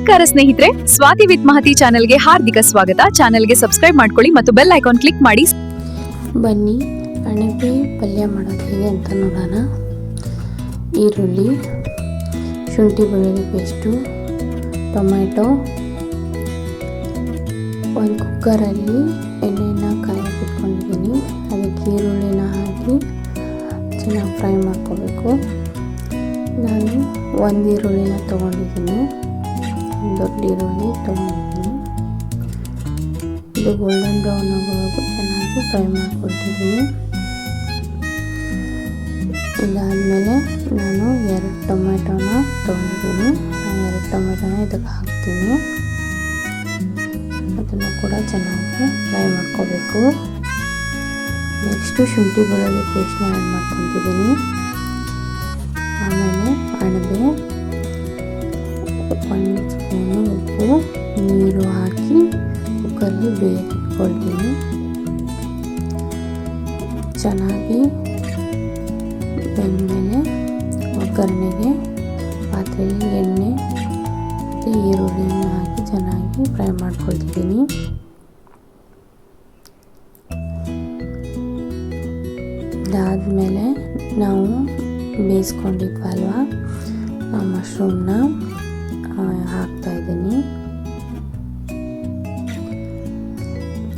ನಮಸ್ಕಾರ ಸ್ನೇಹಿತರೆ, ಸ್ವಾತಿ ವಿತ್ ಮಹತಿ ಚಾನೆಲ್ಗೆ ಹಾರ್ದಿಕ ಸ್ವಾಗತ. ಚಾನೆಲ್ಗೆ ಸಬ್ಸ್ಕ್ರೈಬ್ ಮಾಡ್ಕೊಳ್ಳಿ ಮತ್ತು ಬೆಲ್ ಐಕಾನ್ ಕ್ಲಿಕ್ ಮಾಡಿ. ಬನ್ನಿ ಅಣಬೆ ಪಲ್ಯ ಮಾಡೋದು ಹೇಗೆ ಅಂತ ನೋಡೋಣ. ಈರುಳ್ಳಿ, ಶುಂಠಿ ಬೆಳ್ಳುಳ್ಳಿ ಪೇಸ್ಟು, ಟೊಮೆಟೊ, ಒಂದು ಕುಕ್ಕರಲ್ಲಿ ಎಣ್ಣೆನ ಕಾಯಕ್ಕೆ ಇಟ್ಕೊಂಡಿದ್ದೀನಿ. ಅದಕ್ಕೆ ಈರುಳ್ಳಿನ ಹಾಕಿ ಚೆನ್ನಾಗಿ ಫ್ರೈ ಮಾಡ್ಕೋಬೇಕು. ನಾನು ಒಂದು ಈರುಳ್ಳಿನ ತೊಗೊಂಡಿದ್ದೀನಿ, ದೊಡ್ಡ ಈರುಳ್ಳಿ ತೊಗೊಂಡಿದ್ದೀನಿ. ಇದು ಗೋಲ್ಡನ್ ಬ್ರೌನ್ ಆಗೋವರೆಗೂ ಚೆನ್ನಾಗಿ ಫ್ರೈ ಮಾಡ್ಕೊಳ್ತಿದ್ದೀನಿ. ಇದಾದಮೇಲೆ ನಾನು 2 ಟೊಮೆಟೊನ ತೊಗೊಂಡಿದ್ದೀನಿ. ಎರಡು ಟೊಮೆಟೊನ ಇದಕ್ಕೆ ಹಾಕ್ತೀನಿ. ಅದನ್ನು ಕೂಡ ಚೆನ್ನಾಗಿ ಫ್ರೈ ಮಾಡ್ಕೋಬೇಕು. ನೆಕ್ಸ್ಟು ಶುಂಠಿ ಬೆಳ್ಳುಳ್ಳಿ ಪೇಸ್ಟ್ನ ಆ್ಯಡ್ ಮಾಡ್ಕೊತಿದ್ದೀನಿ. ಆಮೇಲೆ ಅಣಬೆ, 1 ಸ್ಪೂನು ಉಪ್ಪು, ನೀರು ಹಾಕಿ ಕುಕ್ಕರಲ್ಲಿ ಬೇಯಕ್ಕೆ ಇಟ್ಕೊಳ್ತೀನಿ. ಚೆನ್ನಾಗಿ ಬೆಂದಮೇಲೆ ಒಗ್ಗರಣೆಗೆ ಪಾತ್ರೆಯಲ್ಲಿ ಎಣ್ಣೆ ಮತ್ತು ಈರುಳ್ಳಿಯನ್ನು ಹಾಕಿ ಚೆನ್ನಾಗಿ ಫ್ರೈ ಮಾಡ್ಕೊಳ್ತಿದ್ದೀನಿ. ಇದಾದಮೇಲೆ ನಾವು ಬೇಯಿಸ್ಕೊಂಡಿದ್ವಲ್ವ ಆ ಮಶ್ರೂಮ್ನ ಹಾಕ್ತಾಯಿದ್ದೀನಿ.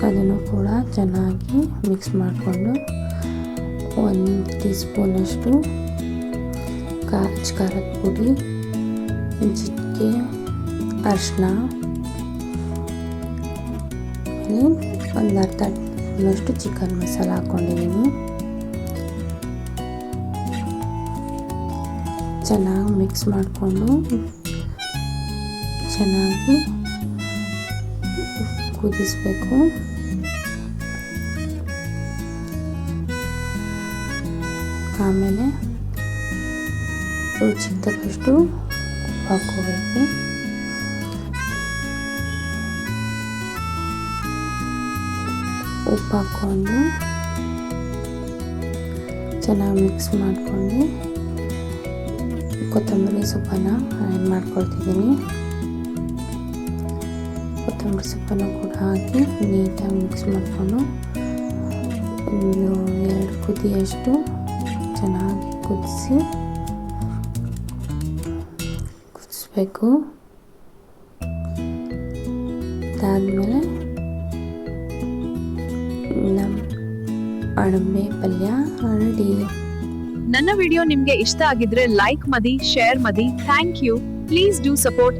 ಅದನ್ನು ಕೂಡ ಚೆನ್ನಾಗಿ ಮಿಕ್ಸ್ ಮಾಡಿಕೊಂಡು 1 ಟೀ ಸ್ಪೂನಷ್ಟು ಖಾರದ ಪುಡಿ, ಚಿಟಿಕೆ ಅರಿಶಿನ, ಆಮೇಲೆ ಒಂದು ಅರ್ಧ ಸ್ಪೂನಷ್ಟು ಚಿಕನ್ ಮಸಾಲ ಹಾಕ್ಕೊಂಡಿದ್ದೀನಿ. ಚೆನ್ನಾಗಿ ಮಿಕ್ಸ್ ಮಾಡಿಕೊಂಡು ಚೆನ್ನಾಗಿ ಕುದಿಸಬೇಕು. ಆಮೇಲೆ ರುಚಿಗೆ ತಕ್ಕಷ್ಟು ಉಪ್ಪು ಹಾಕ್ಕೋಬೇಕು. ಉಪ್ಪು ಹಾಕ್ಕೊಂಡು ಚೆನ್ನಾಗಿ ಮಿಕ್ಸ್ ಮಾಡಿಕೊಂಡು ಕೊತ್ತಂಬರಿ ಸೊಪ್ಪನ್ನು ಆ್ಯಡ್ ಮಾಡ್ಕೊಳ್ತಿದ್ದೀನಿ. ಕೊತ್ತಂಬರಿ ಸೊಪ್ಪನ್ನು ಕೂಡ ಹಾಕಿ ನೀಟಾಗಿ ಮಿಕ್ಸ್ ಮಾಡಿಕೊಂಡು 2 ಕುದಿಯಷ್ಟು ಚೆನ್ನಾಗಿ ಕುದಿಸ್ಬೇಕು. ಅದಾದಮೇಲೆ ನಮ್ಮ ಅಣಬೆ ಪಲ್ಯ ರೆಡಿ. ನನ್ನ ವಿಡಿಯೋ ನಿಮ್ಗೆ ಇಷ್ಟ ಆಗಿದ್ರೆ ಲೈಕ್ ಮಾಡಿ, ಶೇರ್ ಮಾಡಿ. Thank you. Please do support.